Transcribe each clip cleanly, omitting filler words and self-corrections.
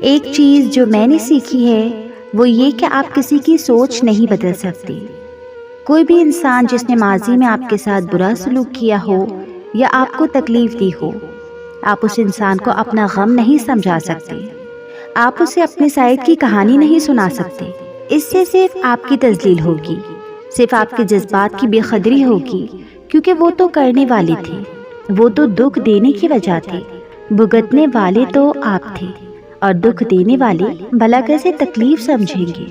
ایک چیز جو میں نے سیکھی ہے وہ یہ کہ آپ کسی کی سوچ نہیں بدل سکتے۔ کوئی بھی انسان جس نے ماضی میں آپ کے ساتھ برا سلوک کیا ہو یا آپ کو تکلیف دی ہو، آپ اس انسان کو اپنا غم نہیں سمجھا سکتے، آپ اسے اپنے سائڈ کی کہانی نہیں سنا سکتے۔ اس سے صرف آپ کی تذلیل ہوگی، صرف آپ کے جذبات کی بے قدری ہوگی، کیونکہ وہ تو کرنے والے تھے، وہ تو دکھ دینے کی وجہ تھے، بھگتنے والے تو آپ تھے، اور دکھ دینے والے بھلا کیسے تکلیف سمجھیں گے؟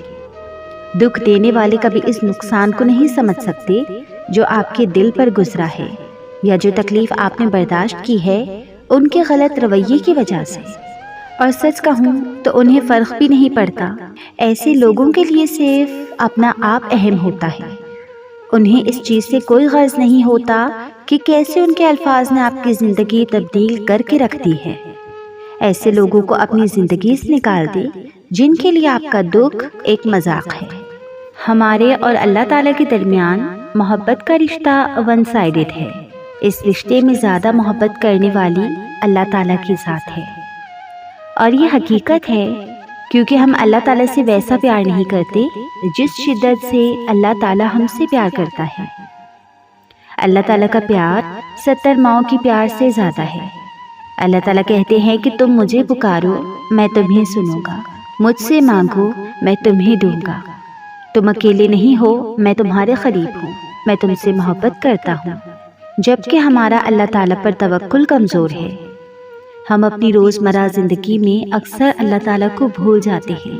دکھ دینے والے کبھی اس نقصان کو نہیں سمجھ سکتے جو آپ کے دل پر گزرا ہے، یا جو تکلیف آپ نے برداشت کی ہے ان کے غلط رویے کی وجہ سے۔ اور سچ کہوں تو انہیں فرق بھی نہیں پڑتا، ایسے لوگوں کے لیے صرف اپنا آپ اہم ہوتا ہے، انہیں اس چیز سے کوئی غرض نہیں ہوتا کہ کیسے ان کے الفاظ نے آپ کی زندگی تبدیل کر کے رکھ دی ہے۔ ایسے لوگوں کو اپنی زندگی سے نکال دے جن کے لیے آپ کا دکھ ایک مذاق ہے۔ ہمارے اور اللہ تعالیٰ کے درمیان محبت کا رشتہ ون سائیڈڈ ہے، اس رشتے میں زیادہ محبت کرنے والی اللہ تعالیٰ کی ذات ہے، اور یہ حقیقت ہے کیونکہ ہم اللہ تعالیٰ سے ویسا پیار نہیں کرتے جس شدت سے اللہ تعالیٰ ہم سے پیار کرتا ہے۔ اللہ تعالیٰ کا پیار 70 ماؤں کی پیار سے زیادہ ہے۔ اللہ تعالیٰ کہتے ہیں کہ تم مجھے پکارو میں تمہیں سنوں گا، مجھ سے مانگو میں تمہیں دوں گا، تم اکیلے نہیں ہو میں تمہارے قریب ہوں، میں تم سے محبت کرتا ہوں۔ جبکہ ہمارا اللہ تعالیٰ پر توکل کمزور ہے، ہم اپنی روزمرہ زندگی میں اکثر اللہ تعالیٰ کو بھول جاتے ہیں۔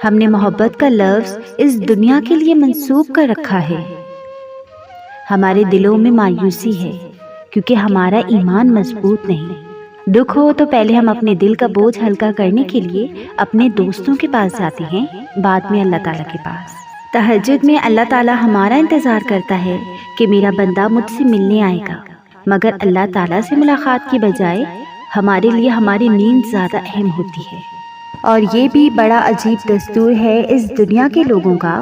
ہم نے محبت کا لفظ اس دنیا کے لیے منسوب کر رکھا ہے۔ ہمارے دلوں میں مایوسی ہے کیونکہ ہمارا ایمان مضبوط نہیں۔ دکھ ہو تو پہلے ہم اپنے دل کا بوجھ ہلکا کرنے کے لیے اپنے دوستوں کے پاس جاتے ہیں، بعد میں اللہ تعالیٰ کے پاس۔ تہجد میں اللہ تعالیٰ ہمارا انتظار کرتا ہے کہ میرا بندہ مجھ سے ملنے آئے گا، مگر اللہ تعالیٰ سے ملاقات کی بجائے ہمارے لیے ہماری نیند زیادہ اہم ہوتی ہے۔ اور یہ بھی بڑا عجیب دستور ہے اس دنیا کے لوگوں کا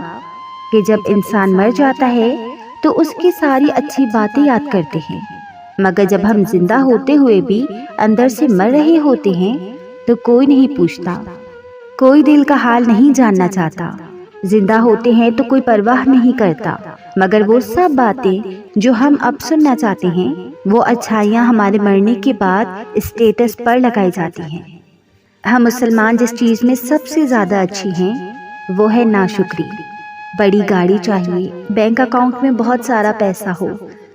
کہ جب انسان مر جاتا ہے تو اس کی ساری اچھی باتیں یاد کرتے ہیں، مگر جب ہم زندہ ہوتے ہوئے بھی اندر سے مر رہے ہوتے ہیں تو کوئی نہیں پوچھتا، کوئی دل کا حال نہیں جاننا چاہتا۔ زندہ ہوتے ہیں تو کوئی پرواہ نہیں کرتا، مگر وہ سب باتیں جو ہم اب سننا چاہتے ہیں وہ اچھائیاں ہمارے مرنے کے بعد اسٹیٹس پر لگائی جاتی ہیں۔ ہم مسلمان جس چیز میں سب سے زیادہ اچھی ہیں وہ ہے ناشکری۔ بڑی گاڑی چاہیے، بینک اکاؤنٹ میں بہت سارا پیسہ ہو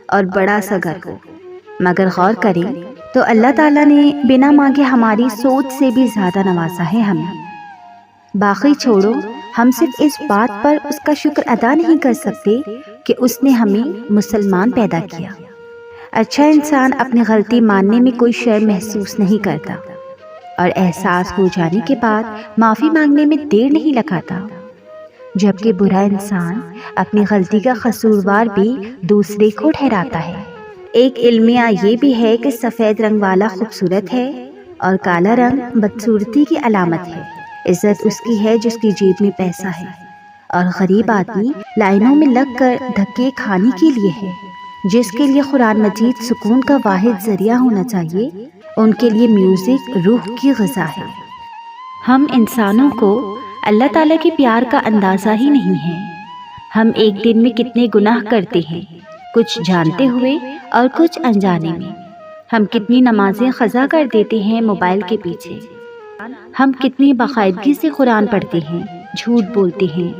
اور بڑا سا گھر ہو، مگر غور کریں تو اللہ تعالیٰ نے بنا مانگے ہماری سوچ سے بھی زیادہ نوازا ہے ہمیں۔ باقی چھوڑو، ہم صرف اس بات پر اس کا شکر ادا نہیں کر سکتے کہ اس نے ہمیں مسلمان پیدا کیا۔ اچھا انسان اپنی غلطی ماننے میں کوئی شرم محسوس نہیں کرتا، اور احساس ہو جانے کے بعد معافی مانگنے میں دیر نہیں لگاتا، جبکہ برا انسان اپنی غلطی کا قصوروار بھی دوسرے کو ٹھہراتا ہے۔ ایک علمیہ یہ بھی ہے کہ سفید رنگ والا خوبصورت ہے اور کالا رنگ بدصورتی کی علامت ہے۔ عزت اس کی ہے جس کی جیب میں پیسہ ہے، اور غریب آدمی لائنوں میں لگ کر دھکے کھانے کے لیے ہے۔ جس کے لیے قرآن مجید سکون کا واحد ذریعہ ہونا چاہیے، ان کے لیے میوزک روح کی غذا ہے۔ ہم انسانوں کو اللہ تعالیٰ کے پیار کا اندازہ ہی نہیں ہے۔ ہم ایک دن میں کتنے گناہ کرتے ہیں، کچھ جانتے ہوئے اور کچھ انجانے میں۔ ہم کتنی نمازیں قضا کر دیتے ہیں موبائل کے پیچھے۔ ہم کتنی باقاعدگی سے قرآن پڑھتے ہیں، جھوٹ بولتے ہیں،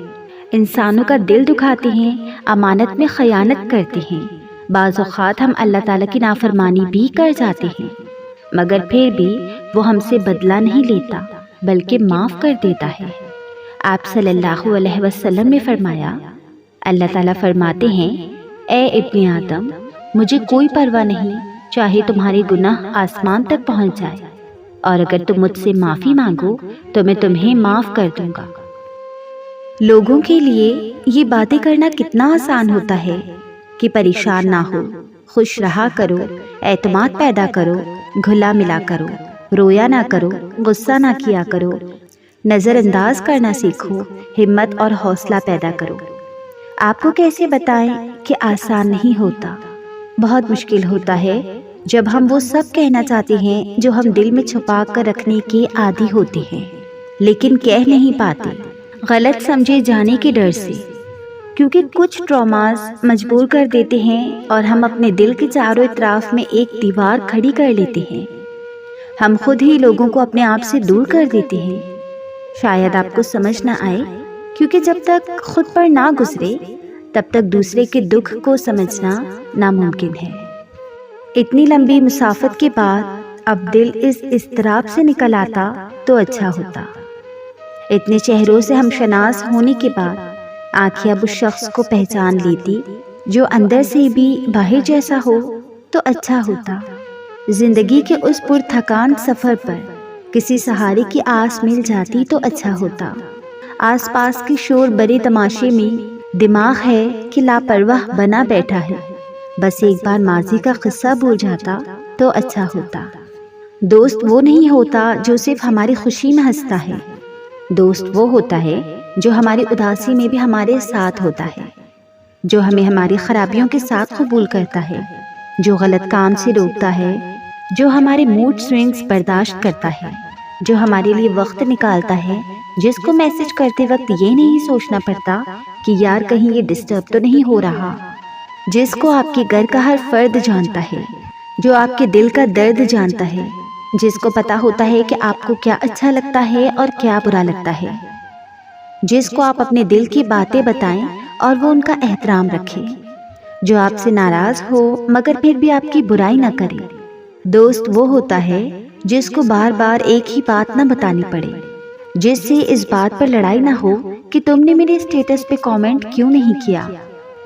انسانوں کا دل دکھاتے ہیں، امانت میں خیانت کرتے ہیں۔ بعض اوقات ہم اللہ تعالیٰ کی نافرمانی بھی کر جاتے ہیں، مگر پھر بھی وہ ہم سے بدلہ نہیں لیتا بلکہ معاف کر دیتا ہے۔ آپ صلی اللہ علیہ وسلم نے فرمایا، اللہ تعالیٰ فرماتے ہیں، اے ابن آدم، مجھے کوئی پرواہ نہیں چاہے تمہارے گناہ آسمان تک پہنچ جائے، اور اگر تم مجھ سے معافی مانگو تو میں تمہیں معاف کر دوں گا۔ لوگوں کے لیے یہ باتیں کرنا کتنا آسان ہوتا ہے کہ پریشان نہ ہو، خوش رہا کرو، اعتماد پیدا کرو، گھلا ملا کرو، رویا نہ کرو، غصہ نہ کیا کرو، نظر انداز کرنا سیکھو، ہمت اور حوصلہ پیدا کرو۔ آپ کو کیسے بتائیں کہ آسان نہیں ہوتا، بہت مشکل ہوتا ہے جب ہم وہ سب کہنا چاہتے ہیں جو ہم دل میں چھپا کر رکھنے کے عادی ہوتے ہیں۔ لیکن کہہ نہیں پاتے، غلط سمجھے جانے کے ڈر سے، کیونکہ کچھ ٹراماز مجبور کر دیتے ہیں اور ہم اپنے دل کے چاروں اطراف میں ایک دیوار کھڑی کر لیتے ہیں۔ ہم خود ہی لوگوں کو اپنے آپ سے دور کر دیتے ہیں۔ شاید آپ کو سمجھ نہ آئے، کیونکہ جب تک خود پر نہ گزرے تب تک دوسرے کے دکھ کو سمجھنا ناممکن ہے۔ اتنی لمبی مسافت کے بعد اب دل اس اضطراب سے نکل آتا تو اچھا ہوتا۔ اتنے چہروں سے ہم شناس ہونے کے بعد آنکھیں اب اس شخص کو پہچان لیتی جو اندر سے بھی باہر جیسا ہو تو اچھا ہوتا۔ زندگی کے اس پر تھکان سفر پر کسی سہارے کی آس مل جاتی تو اچھا ہوتا۔ آس پاس کے شور بڑے تماشے میں دماغ ہے کہ لاپرواہ بنا بیٹھا ہے، بس ایک بار ماضی کا قصہ بھول جاتا تو اچھا ہوتا۔ دوست وہ نہیں ہوتا جو صرف ہماری خوشی میں ہنستا ہے، دوست وہ ہوتا ہے جو ہماری اداسی میں بھی ہمارے ساتھ ہوتا ہے، جو ہمیں ہماری خرابیوں کے ساتھ قبول کرتا ہے، جو غلط کام سے روکتا ہے، جو ہمارے موڈ سوئنگز برداشت کرتا ہے، جو ہمارے لیے وقت نکالتا ہے، جس کو میسج کرتے وقت یہ نہیں سوچنا پڑتا کہ یار کہیں یہ ڈسٹرب تو نہیں ہو رہا، جس کو آپ کے گھر کا ہر فرد جانتا ہے، جو آپ کے دل کا درد جانتا ہے، جس کو پتا ہوتا ہے کہ آپ کو کیا اچھا لگتا ہے اور کیا برا لگتا ہے، جس کو آپ اپنے دل کی باتیں بتائیں اور وہ ان کا احترام رکھے، جو آپ سے ناراض ہو مگر پھر بھی آپ کی برائی نہ کرے۔ دوست وہ ہوتا ہے جس کو بار بار ایک ہی بات نہ بتانی پڑے، جس سے اس بات پر لڑائی نہ ہو کہ تم نے میرے اسٹیٹس پہ کامنٹ کیوں نہیں کیا،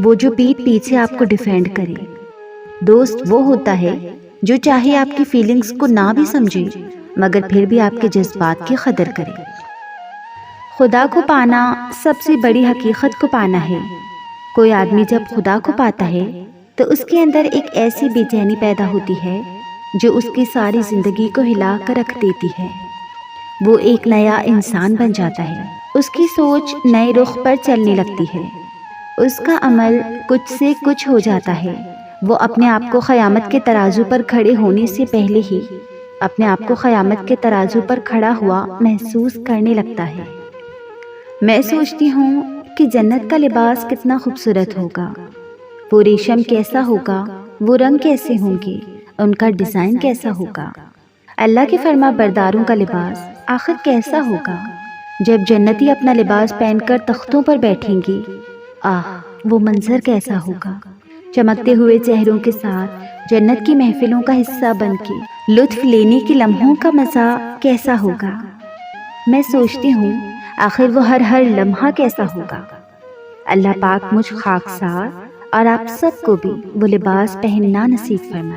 وہ جو پیٹھ پیچھے آپ کو ڈیفینڈ کرے۔ دوست وہ ہوتا ہے جو چاہے آپ کی فیلنگز کو نہ بھی سمجھے مگر پھر بھی آپ کے جذبات کی قدر کرے۔ خدا کو پانا سب سے بڑی حقیقت کو پانا ہے۔ کوئی آدمی جب خدا کو پاتا ہے تو اس کے اندر ایک ایسی بے چینی پیدا ہوتی ہے جو اس کی ساری زندگی کو ہلا کر رکھ دیتی ہے۔ وہ ایک نیا انسان بن جاتا ہے، اس کی سوچ نئے رخ پر چلنے لگتی ہے، اس کا عمل کچھ سے کچھ ہو جاتا ہے، وہ اپنے آپ کو قیامت کے ترازو پر کھڑے ہونے سے پہلے ہی اپنے آپ کو قیامت کے ترازو پر کھڑا ہوا محسوس کرنے لگتا ہے۔ میں سوچتی ہوں کہ جنت کا لباس کتنا خوبصورت ہوگا، وہ ریشم کیسا ہوگا، وہ رنگ کیسے ہوں گے، ان کا ڈیزائن کیسا ہوگا، اللہ کے فرما برداروں کا لباس آخر کیسا ہوگا۔ جب جنتی اپنا لباس پہن کر تختوں پر بیٹھیں گے، وہ منظر کیسا ہوگا، چمکتے ہوئے چہروں کے ساتھ جنت کی محفلوں کا حصہ بن کے لطف لینے کے لمحوں کا مزہ کیسا ہوگا۔ میں سوچتی ہوں آخر وہ ہر لمحہ کیسا ہوگا۔ اللہ پاک مجھ خاکسار اور آپ سب کو بھی وہ لباس پہننا نصیب فرمائے۔